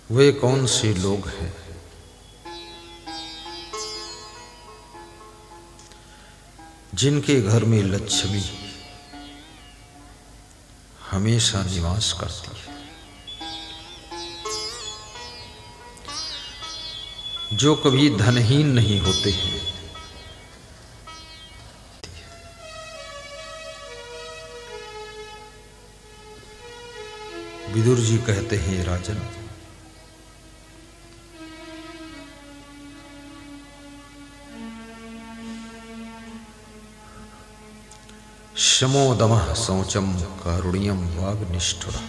वे कौन से लोग हैं जिनके घर में लक्ष्मी हमेशा निवास करती है, जो कभी धनहीन नहीं होते हैं। विदुर जी कहते हैं, राजन, शमो दमः शौचम कारुण्यम वाग्निष्ठुरः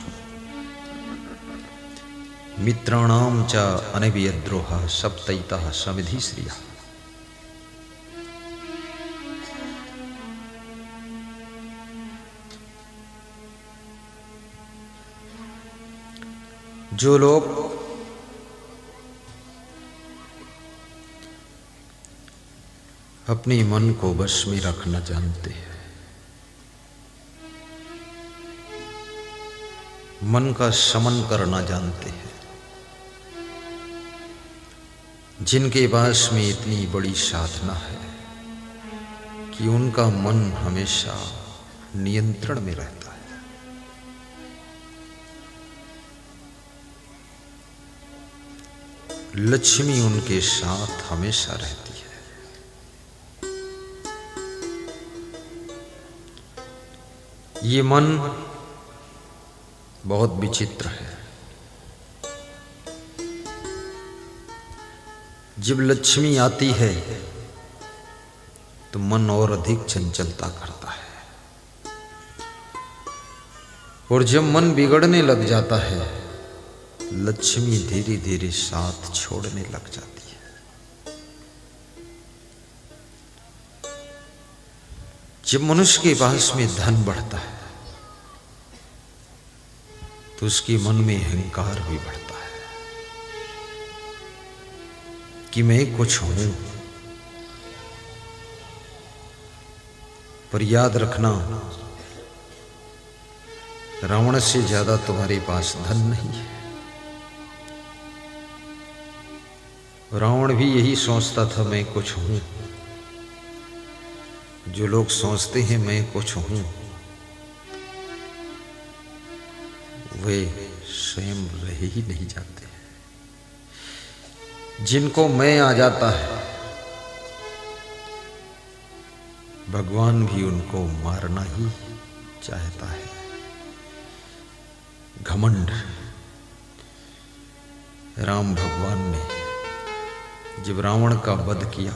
मित्राणाम च अनवियद्रोहः सप्तैतः समिधि श्रियः। जो लोग अपने मन को वश में रखना जानते हैं, मन का शमन करना जानते हैं, जिनके पास में इतनी बड़ी साधना है कि उनका मन हमेशा नियंत्रण में रहता है, लक्ष्मी उनके साथ हमेशा रहती है। ये मन बहुत विचित्र है। जब लक्ष्मी आती है तो मन और अधिक चंचलता करता है, और जब मन बिगड़ने लग जाता है लक्ष्मी धीरे धीरे साथ छोड़ने लग जाती है। जब मनुष्य के पास में धन बढ़ता है तो उसके मन में अहंकार भी बढ़ता है कि मैं कुछ हूं। पर याद रखना, रावण से ज्यादा तुम्हारे पास धन नहीं है। रावण भी यही सोचता था, मैं कुछ हूं। जो लोग सोचते हैं मैं कुछ हूं, वे स्वयं रह ही नहीं जाते। जिनको मैं आ जाता है भगवान भी उनको मारना ही चाहता है। घमंड। राम भगवान ने जब रावण का वध किया,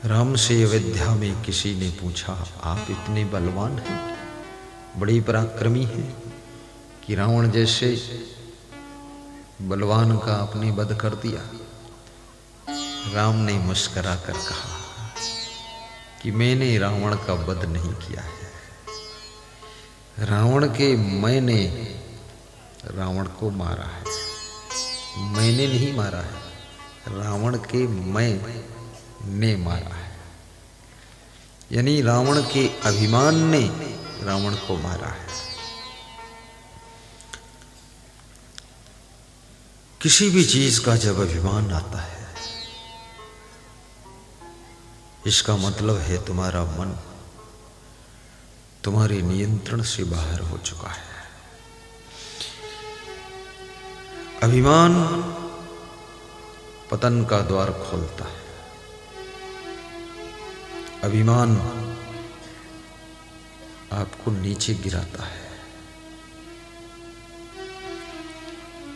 राम से अयोध्या में किसी ने पूछा, आप इतने बलवान हैं, बड़ी पराक्रमी हैं कि रावण जैसे बलवान का आपने वध कर दिया? राम ने मुस्कुरा कर कहा कि मैंने रावण का वध नहीं किया है, रावण के मैंने रावण को मारा है। मैंने नहीं मारा है, रावण के मैं ने मारा है। यानी रावण के अभिमान ने रावण को मारा है। किसी भी चीज का जब अभिमान आता है, इसका मतलब है तुम्हारा मन तुम्हारे नियंत्रण से बाहर हो चुका है। अभिमान पतन का द्वार खोलता है। अभिमान आपको नीचे गिराता है।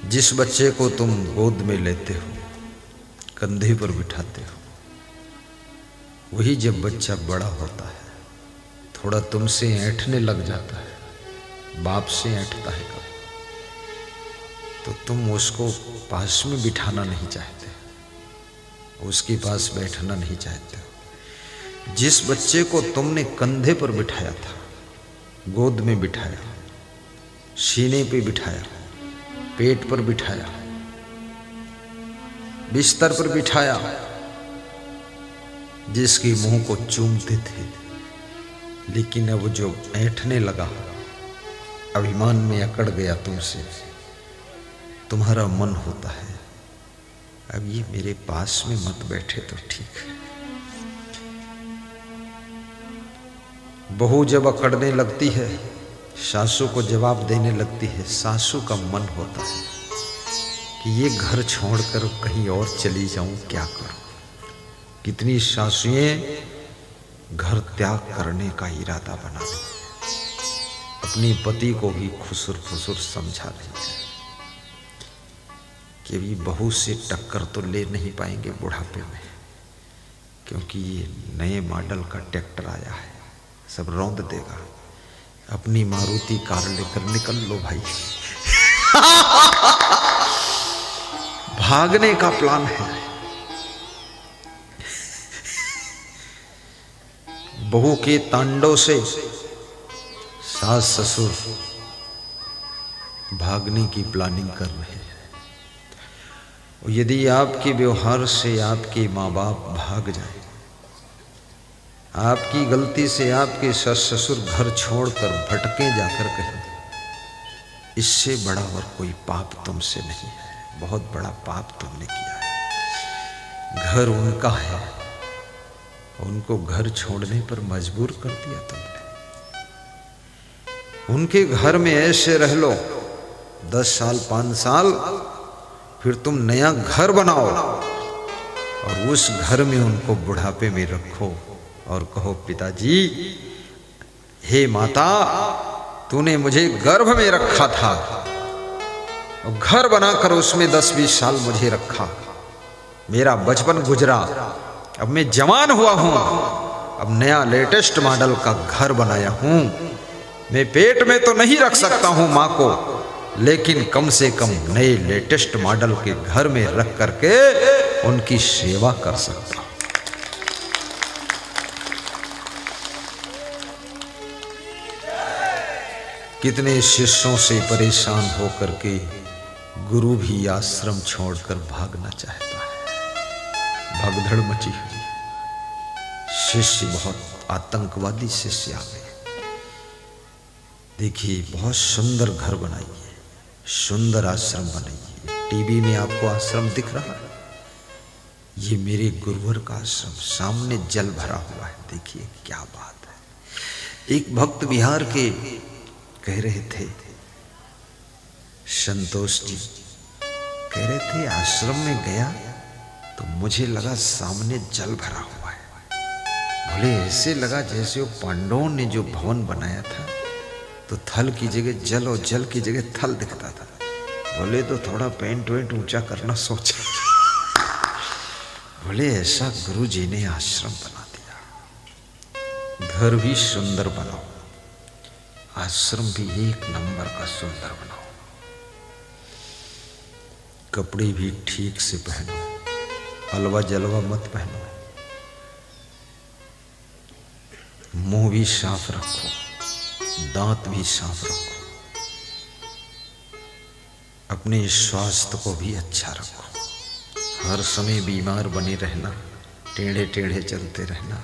जिस बच्चे को तुम गोद में लेते हो, कंधे पर बिठाते हो, वही जब बच्चा बड़ा होता है थोड़ा तुमसे ऐंठने लग जाता है, बाप से ऐंठता है कभी, तो तुम उसको पास में बिठाना नहीं चाहते, उसके पास बैठना नहीं चाहते। जिस बच्चे को तुमने कंधे पर बिठाया था, गोद में बिठाया, सीने पे बिठाया, पेट पर बिठाया, बिस्तर पर बिठाया, जिसके मुंह को चूमते थे, लेकिन अब जो ऐंठने लगा अभिमान में अकड़ गया तुमसे, तुम्हारा मन होता है अब ये मेरे पास में मत बैठे तो ठीक है। बहू जब अकड़ने लगती है, सासू को जवाब देने लगती है, सासू का मन होता है कि ये घर छोड़कर कहीं और चली जाऊं, क्या करूं। कितनी सासुएं घर त्याग करने का इरादा बना ली, अपनी पति को भी खुसुर फुसुर समझा रही है कि भी बहू से टक्कर तो ले नहीं पाएंगे बुढ़ापे में, क्योंकि ये नए मॉडल का ट्रैक्टर आया है, सब रौंद देगा। अपनी मारुति कार लेकर निकल लो भाई। भागने का प्लान है। बहू के तांडव से सास ससुर भागने की प्लानिंग कर रहे हैं। यदि आपके व्यवहार से आपके माँ बाप भाग जाए, आपकी गलती से आपके सास ससुर घर छोड़कर भटके जाकर कहें, इससे बड़ा और कोई पाप तुमसे नहीं है। बहुत बड़ा पाप तुमने किया है। घर उनका है, उनको घर छोड़ने पर मजबूर कर दिया तुमने। उनके घर में ऐसे रह लो 10 साल 5 साल, फिर तुम नया घर बनाओ और उस घर में उनको बुढ़ापे में रखो और कहो, पिताजी, हे माता, तूने मुझे गर्भ में रखा था और घर बनाकर उसमें 10-20 साल मुझे रखा, मेरा बचपन गुजरा, अब मैं जवान हुआ हूं, अब नया लेटेस्ट मॉडल का घर बनाया हूं। मैं पेट में तो नहीं रख सकता हूं मां को, लेकिन कम से कम नए लेटेस्ट मॉडल के घर में रख करके उनकी सेवा कर सकता हूं। कितने शिष्यों से परेशान होकर के गुरु भी आश्रम छोड़कर भागना चाहता है। भगदड़ मची हुई, शिष्य बहुत आतंकवादी शिष्य आ गए। देखिए, बहुत सुंदर घर बनाइए, सुंदर आश्रम बनाइए। टीवी में आपको आश्रम दिख रहा है, ये मेरे गुरुवर का आश्रम, सामने जल भरा हुआ है, देखिए क्या बात है। एक भक्त बिहार के कह रहे थे, संतोष जी कह रहे थे, आश्रम में गया तो मुझे लगा सामने जल भरा हुआ है। बोले, ऐसे लगा जैसे वो पांडवों ने जो भवन बनाया था तो थल की जगह जल और जल की जगह थल दिखता था। बोले, तो थोड़ा पेंट वेंट ऊंचा करना सोचा। बोले, ऐसा गुरु जी ने आश्रम बना दिया। घर भी सुंदर बनाओ, आश्रम भी एक नंबर का सुंदर बनाओ, कपड़े भी ठीक से पहनो, हलवा जलवा मत पहनो, मुंह भी साफ रखो, दांत भी साफ रखो, अपने स्वास्थ्य को भी अच्छा रखो। हर समय बीमार बने रहना, टेढ़े टेढ़े चलते रहना,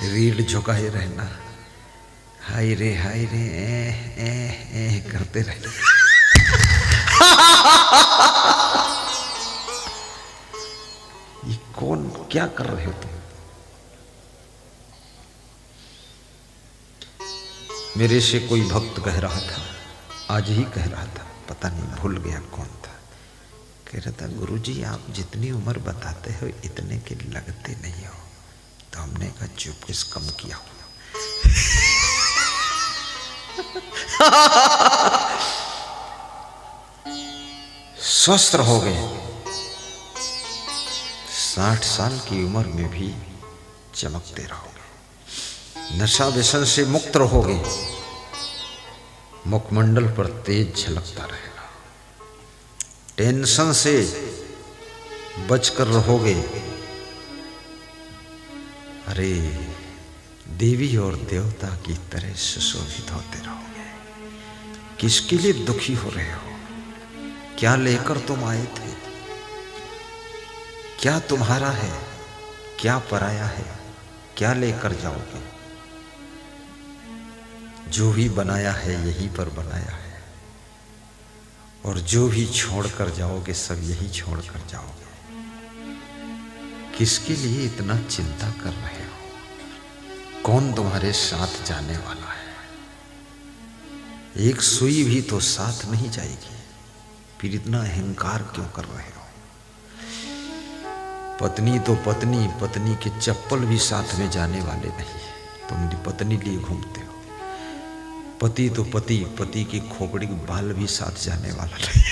रीढ़ झुकाए रहना, हाय रे करते रहना। ये कौन, क्या कर रहे हो तुम? मेरे से कोई भक्त कह रहा था, आज ही कह रहा था, पता नहीं भूल गया कौन था, कह रहा था, गुरुजी आप जितनी उम्र बताते हो इतने के लगते नहीं हो। तो हमने कहा, चुप, किस कम किया हो। स्वस्थ रहोगे, 60 साल की उम्र में भी चमकते रहोगे, नशा व्यसन से मुक्त रहोगे, मुखमंडल पर तेज झलकता रहेगा, टेंशन से बचकर रहोगे। अरे, देवी और देवता की तरह सुशोभित होते रहोगे। किसके लिए दुखी हो रहे हो? क्या लेकर तुम आए थे? क्या तुम्हारा है, क्या पराया है, क्या लेकर जाओगे? जो भी बनाया है यहीं पर बनाया है, और जो भी छोड़ कर जाओगे सब यही छोड़ कर जाओगे। किसके लिए इतना चिंता कर रहे हो? कौन तुम्हारे साथ जाने वाला है? एक सुई भी तो साथ नहीं जाएगी, फिर इतना अहंकार क्यों कर रहे हो? पत्नी तो पत्नी, पत्नी के चप्पल भी साथ में जाने वाले नहीं, तुम पत्नी लिए घूमते हो। पति तो पति, पति की खोपड़ी के बाल भी साथ जाने वाला नहीं।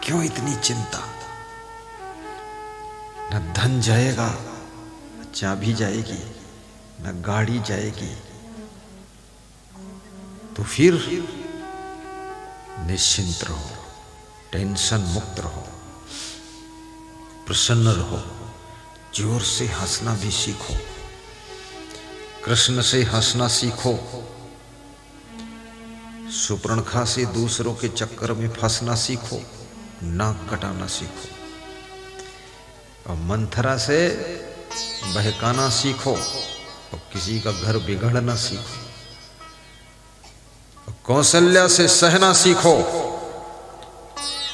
क्यों इतनी चिंता? न धन जाएगा, न चाबी जाएगी, न गाड़ी जाएगी, तो फिर निश्चिंत रहो, टेंशन मुक्त रहो, प्रसन्न रहो, जोर से हंसना भी सीखो, कृष्ण से हंसना सीखो, सुपर्णखा से दूसरों के चक्कर में फंसना सीखो, नाक कटाना सीखो, और मंथरा से बहकाना सीखो, और किसी का घर बिगड़ना सीखो, और कौशल्या से सहना सीखो,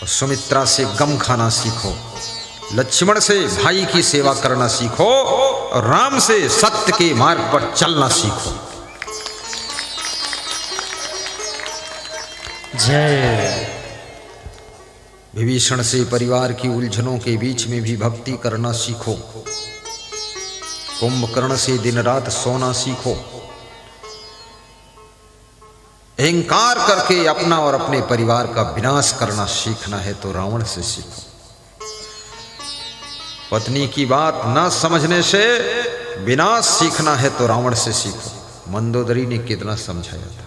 और सुमित्रा से गम खाना सीखो, लक्ष्मण से भाई की सेवा करना सीखो, और राम से सत्य के मार्ग पर चलना सीखो। जय। विभीषण से परिवार की उलझनों के बीच में भी भक्ति करना सीखो, कुंभकर्ण से दिन रात सोना सीखो, अहंकार करके अपना और अपने परिवार का विनाश करना सीखना है तो रावण से सीखो। पत्नी की बात न समझने से विनाश सीखना है तो रावण से सीखो। मंदोदरी ने कितना समझाया था।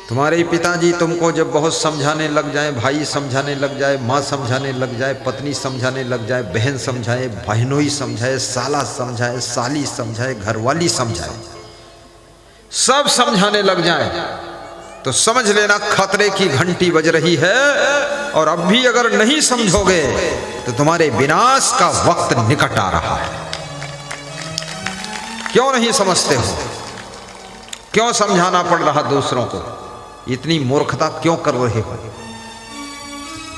तुम्हारे पिताजी तुमको जब बहुत समझाने लग जाए, भाई समझाने लग जाए, माँ समझाने लग जाए, पत्नी समझाने लग जाए, बहन समझाए, बहनोई समझाए, साला समझाए, साली समझाए, घरवाली समझाए, सब समझाने लग जाए तो समझ लेना खतरे की घंटी बज रही है। और अब भी अगर नहीं समझोगे तो तुम्हारे विनाश का वक्त निकट आ रहा है। क्यों नहीं समझते हो? क्यों समझाना पड़ रहा दूसरों को? इतनी मूर्खता क्यों कर रहे हो?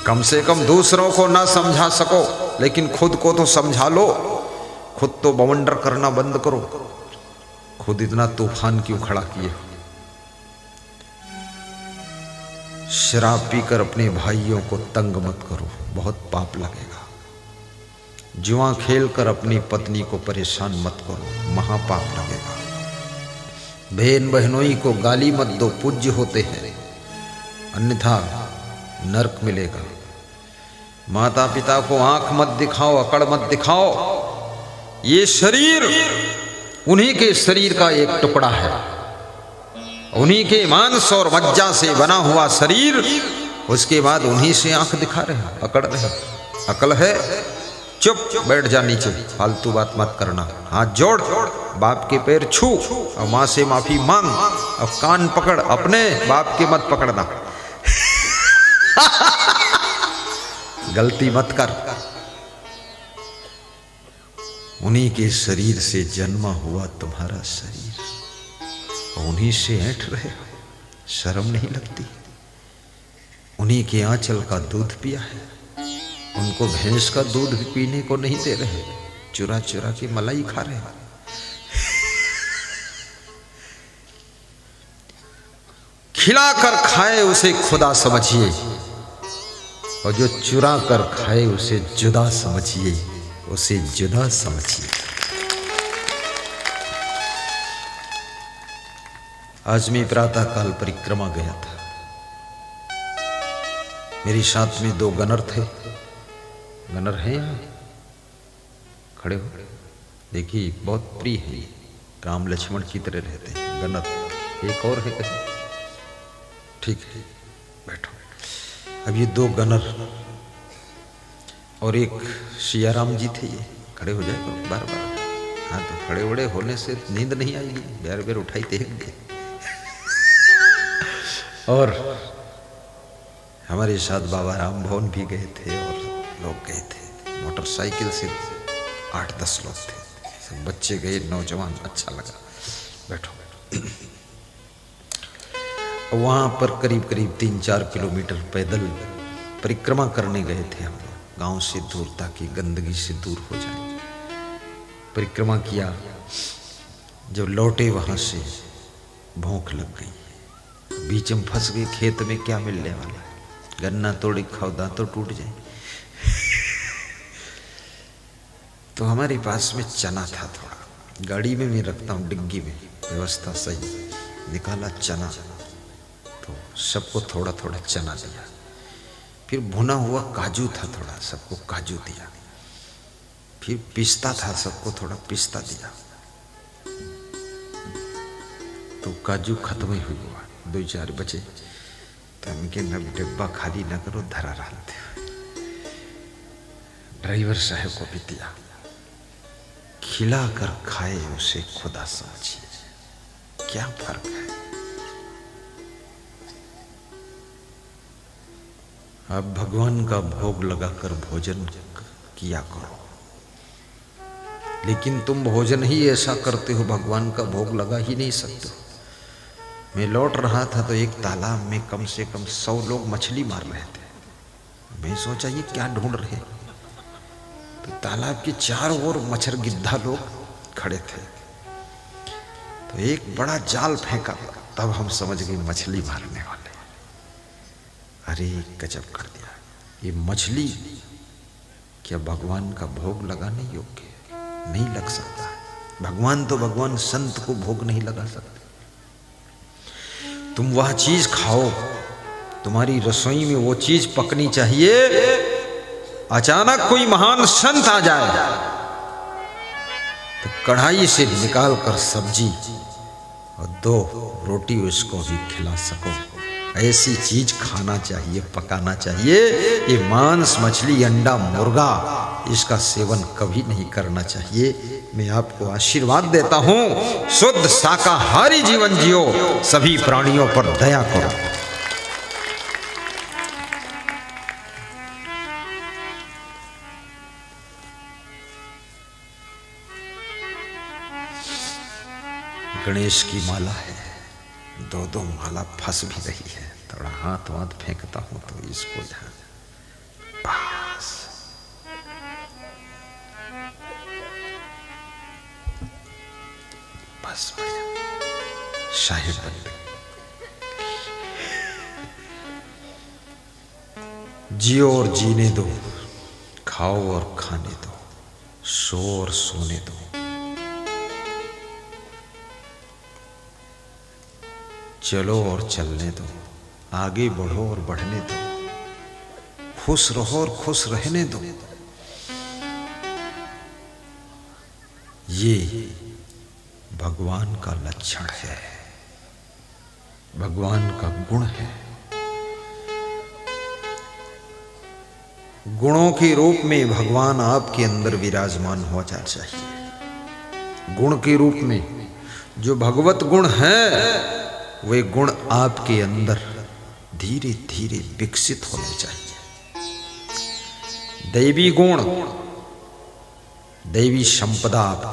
कम से कम दूसरों को ना समझा सको लेकिन खुद को तो समझा लो। खुद तो बवंडर करना बंद करो। खुद इतना तूफान क्यों खड़ा किए हो? शराब पीकर अपने भाइयों को तंग मत करो, बहुत पाप लगेगा। जुआ खेल कर अपनी पत्नी को परेशान मत करो, महापाप लगेगा। बहन बहनोई को गाली मत दो, पूज्य होते हैं, अन्यथा नरक मिलेगा। माता पिता को आंख मत दिखाओ, अकड़ मत दिखाओ। ये शरीर उन्हीं के शरीर का एक टुकड़ा है, उन्हीं के मांस और मज्जा से बना हुआ शरीर। उसके बाद उन्हीं से आंख दिखा रहे हो, अकड़ रहे हो। अकल है? चुप बैठ जा नीचे, फालतू बात मत करना। हाथ जोड़, बाप के पैर छू और माँ से माफी मांग। अब कान पकड़, अपने बाप के मत पकड़ना। गलती मत कर। उन्हीं के शरीर से जन्मा हुआ तुम्हारा शरीर, उन्हीं से ऐंठ रहे हो, शर्म नहीं लगती? उन्हीं के आंचल का दूध पिया है, उनको भैंस का दूध भी पीने को नहीं दे रहे, चुरा चुरा के मलाई खा रहे हो। खिलाकर खाए उसे खुदा समझिए, और जो चुरा कर खाए उसे जुदा समझिए, उसे जुदा समझिए। आज मैं प्रातः काल परिक्रमा गया था। मेरे साथ में 2 गनर थे। गनर हैं यहाँ? खड़े हो, देखिए बहुत प्रिय है, राम लक्ष्मण की तरह रहते हैं गनर। एक और है कहीं? ठीक है, बैठो। अब ये 2 गनर और एक सियाराम जी थे। ये खड़े हो जाए बार बार। हाँ, तो खड़े उड़े होने से नींद नहीं आएगी, बैर बैर उठाई देंगे। और हमारे साथ बाबा राम भवन भी गए थे और लोग गए थे। मोटरसाइकिल से 8-10 लोग थे। सब बच्चे गए, नौजवान, अच्छा लगा, बैठो। वहाँ पर करीब करीब 3-4 किलोमीटर पैदल परिक्रमा करने गए थे हम लोग, गाँव से दूर, ताकि गंदगी से दूर हो जाए। परिक्रमा किया, जब लौटे वहाँ से भूख लग गई, बीच में फंस गए, खेत में क्या मिलने वाला है, गन्ना तोड़ खाओ दांत तो टूट जाए। तो हमारे पास में चना था थोड़ा, गाड़ी में मैं रखता हूँ डिग्गी में, व्यवस्था सही, निकाला चना, तो सबको थोड़ा थोड़ा चना दिया। फिर भुना हुआ काजू था थोड़ा, सबको काजू दिया। फिर पिस्ता था, सबको थोड़ा पिस्ता दिया। तो काजू खत्म ही हुआ, 2-4 बचे, तो हमके न डिब्बा खाली न करो, धरा डालते। ड्राइवर साहब को भी दिया, खिला कर खाए उसे खुदा समझिए, क्या फर्क है। आप भगवान का भोग लगाकर भोजन किया करो, लेकिन तुम भोजन ही ऐसा करते हो, भगवान का भोग लगा ही नहीं सकते। मैं लौट रहा था तो एक तालाब में कम से कम 100 लोग मछली मार रहे थे। मैं सोचा ये क्या ढूंढ रहे, तो तालाब के चारों ओर मच्छर गिद्धा लोग खड़े थे। तो एक बड़ा जाल फेंका, तब हम समझ गए मछली मारने वाले। अरे गजब कर दिया, ये मछली क्या भगवान का भोग लगाने योग्य नहीं लग सकता। भगवान तो भगवान, संत को भोग नहीं लगा सकते। तुम वह चीज खाओ, तुम्हारी रसोई में वो चीज पकनी चाहिए। अचानक कोई महान संत आ जाए तो कढ़ाई से निकाल कर सब्जी और 2 रोटी उसको भी खिला सको, ऐसी चीज खाना चाहिए, पकाना चाहिए। ये मांस, मछली, अंडा, मुर्गा, इसका सेवन कभी नहीं करना चाहिए। मैं आपको आशीर्वाद देता हूं, शुद्ध शाकाहारी जीवन जियो, सभी प्राणियों पर दया करो। गणेश की माला है, 2-2 माला फंस भी रही है, थोड़ा हाथ फेंकता हूं तो इसको ध्यान, बस बस बढ़िया, साहिब बन गए। जियो और जीने दो, खाओ और खाने दो, सो और सोने दो। चलो और चलने दो, आगे बढ़ो और बढ़ने दो, खुश रहो और खुश रहने दो। ये भगवान का लक्षण है, भगवान का गुण है। गुणों के रूप में भगवान आपके अंदर विराजमान हो जाना चाहिए। गुण के रूप में जो भगवत गुण है, वे गुण आपके अंदर धीरे धीरे विकसित होने चाहिए। दैवी गुण, दैवी संपदा